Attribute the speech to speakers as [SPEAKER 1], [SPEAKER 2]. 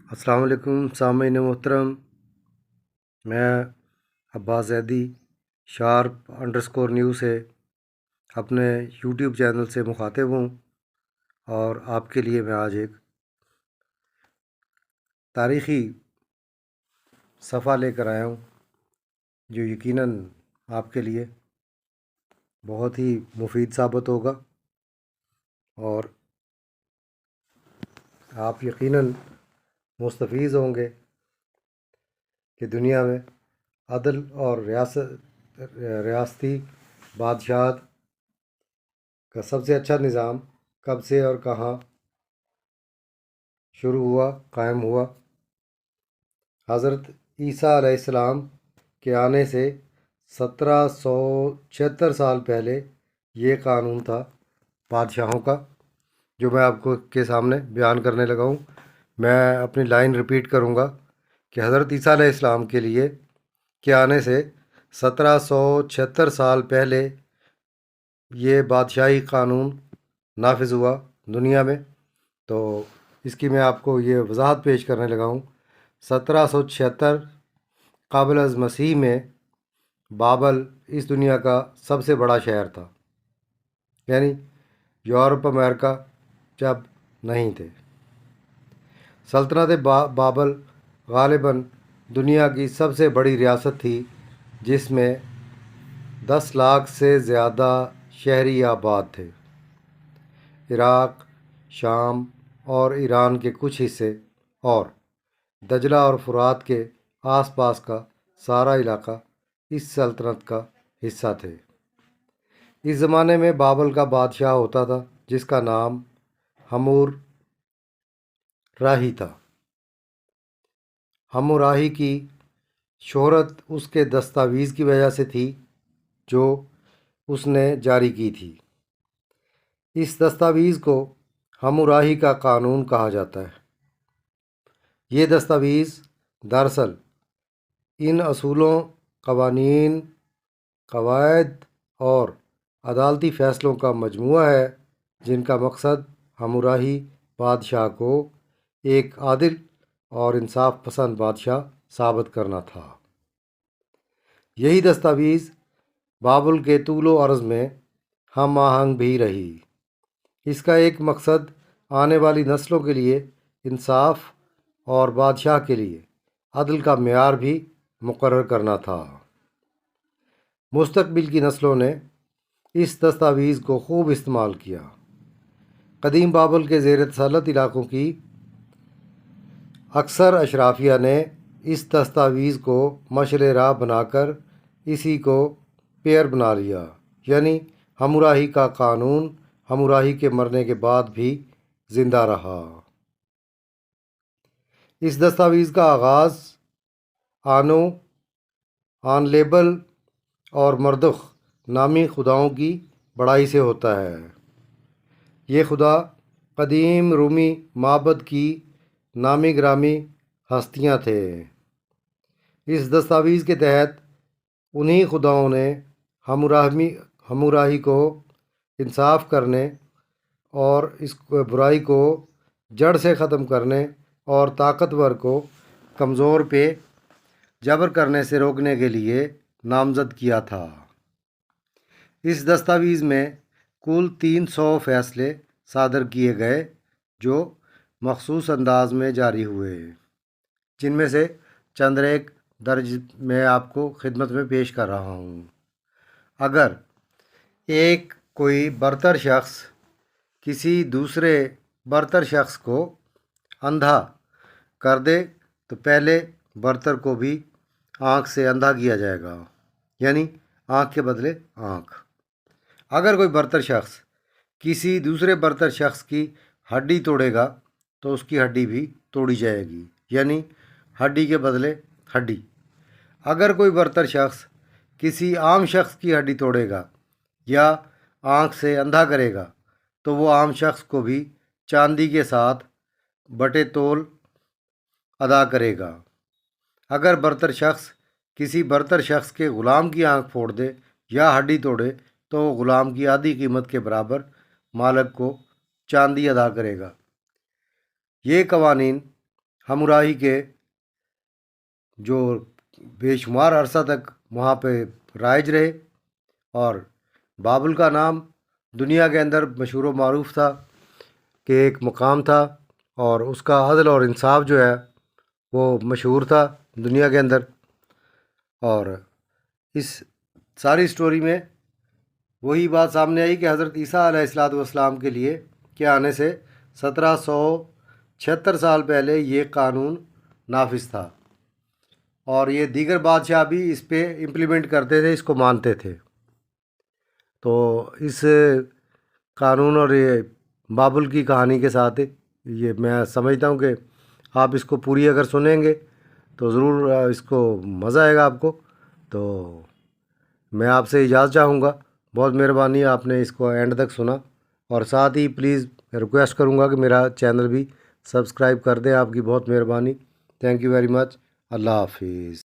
[SPEAKER 1] السلام علیکم سامعین محترم، میں عباس زیدی #نیوز سے اپنے یوٹیوب چینل سے مخاطب ہوں، اور آپ کے لیے میں آج ایک تاریخی صفحہ لے کر آیا ہوں جو یقیناً آپ کے لیے بہت ہی مفید ثابت ہوگا، اور آپ یقیناً مستفیض ہوں گے کہ دنیا میں عدل اور ریاستی بادشاہت کا سب سے اچھا نظام کب سے اور کہاں شروع ہوا، قائم ہوا۔ حضرت عیسیٰ علیہ السلام کے آنے سے 1776 سال پہلے یہ قانون تھا بادشاہوں کا، جو میں آپ کو کے سامنے بیان کرنے لگا ہوں۔ میں اپنی لائن ریپیٹ کروں گا کہ حضرت عیسیٰ علیہ السلام کے آنے سے 1776 سال پہلے یہ بادشاہی قانون نافذ ہوا دنیا میں۔ تو اس کی میں آپ کو یہ وضاحت پیش کرنے لگا ہوں۔ 1776 قبل از مسیح میں بابل اس دنیا کا سب سے بڑا شہر تھا، یعنی یورپ امریکہ جب نہیں تھے۔ سلطنت بابل غالباً دنیا کی سب سے بڑی ریاست تھی، جس میں 10 لاکھ سے زیادہ شہری آباد تھے۔ عراق، شام اور ایران کے کچھ حصے اور دجلہ اور فرات کے آس پاس کا سارا علاقہ اس سلطنت کا حصہ تھے۔ اس زمانے میں بابل کا بادشاہ ہوتا تھا جس کا نام ہمور راہی تھا۔ ہموراہی کی شہرت اس کے دستاویز کی وجہ سے تھی جو اس نے جاری کی تھی۔ اس دستاویز کو ہموراہی کا قانون کہا جاتا ہے۔ یہ دستاویز دراصل ان اصولوں، قوانین، قواعد اور عدالتی فیصلوں کا مجموعہ ہے جن کا مقصد ہموراہی بادشاہ کو ایک عادل اور انصاف پسند بادشاہ ثابت کرنا تھا۔ یہی دستاویز بابل کے طول و عرض میں ہم آہنگ بھی رہی۔ اس کا ایک مقصد آنے والی نسلوں کے لیے انصاف اور بادشاہ کے لیے عدل کا معیار بھی مقرر کرنا تھا۔ مستقبل کی نسلوں نے اس دستاویز کو خوب استعمال کیا۔ قدیم بابل کے زیر تسلط علاقوں کی اکثر اشرافیہ نے اس دستاویز کو مشعل راہ بنا کر اسی کو پیر بنا لیا، یعنی ہموراہی کا قانون ہموراہی کے مرنے کے بعد بھی زندہ رہا۔ اس دستاویز کا آغاز آنو، آنلیبل اور مردخ نامی خداؤں کی بڑائی سے ہوتا ہے۔ یہ خدا قدیم رومی معبد کی نامی گرامی ہستیاں تھے۔ اس دستاویز کے تحت انہی خداؤں نے ہموراہی کو انصاف کرنے اور اس برائی کو جڑ سے ختم کرنے اور طاقتور کو کمزور پہ جبر کرنے سے روکنے کے لیے نامزد کیا تھا۔ اس دستاویز میں کل 300 فیصلے صادر کیے گئے جو مخصوص انداز میں جاری ہوئے، جن میں سے چند ایک درج میں آپ کو خدمت میں پیش کر رہا ہوں۔ اگر ایک کوئی برتر شخص کسی دوسرے برتر شخص کو اندھا کر دے تو پہلے برتر کو بھی آنکھ سے اندھا کیا جائے گا، یعنی آنکھ کے بدلے آنکھ۔ اگر کوئی برتر شخص کسی دوسرے برتر شخص کی ہڈی توڑے گا تو اس کی ہڈی بھی توڑی جائے گی، یعنی ہڈی کے بدلے ہڈی۔ اگر کوئی برتر شخص کسی عام شخص کی ہڈی توڑے گا یا آنکھ سے اندھا کرے گا تو وہ عام شخص کو بھی چاندی کے ساتھ بٹے تول ادا کرے گا۔ اگر برتر شخص کسی برتر شخص کے غلام کی آنکھ پھوڑ دے یا ہڈی توڑے تو وہ غلام کی آدھی قیمت کے برابر مالک کو چاندی ادا کرے گا۔ یہ قوانین ہمراہی کے جو بے شمار عرصہ تک وہاں پہ رائج رہے، اور بابل کا نام دنیا کے اندر مشہور و معروف تھا کہ ایک مقام تھا، اور اس کا عدل اور انصاف جو ہے وہ مشہور تھا دنیا کے اندر۔ اور اس ساری سٹوری میں وہی بات سامنے آئی کہ حضرت عیسیٰ علیہ الصلوۃ والسلام کے لیے کے آنے سے 1776 سال پہلے یہ قانون نافذ تھا، اور یہ دیگر بادشاہ بھی اس پہ امپلیمنٹ کرتے تھے، اس کو مانتے تھے۔ تو اس قانون اور یہ بابل کی کہانی کے ساتھ یہ میں سمجھتا ہوں کہ آپ اس کو پوری اگر سنیں گے تو ضرور اس کو مزہ آئے گا آپ کو۔ تو میں آپ سے اجازت چاہوں گا، بہت مہربانی آپ نے اس کو اینڈ تک سنا، اور ساتھ ہی پلیز ریکویسٹ کروں گا کہ میرا چینل بھی سبسکرائب کر دیں، آپ کی بہت مہربانی۔ Thank you very much. اللہ حافظ۔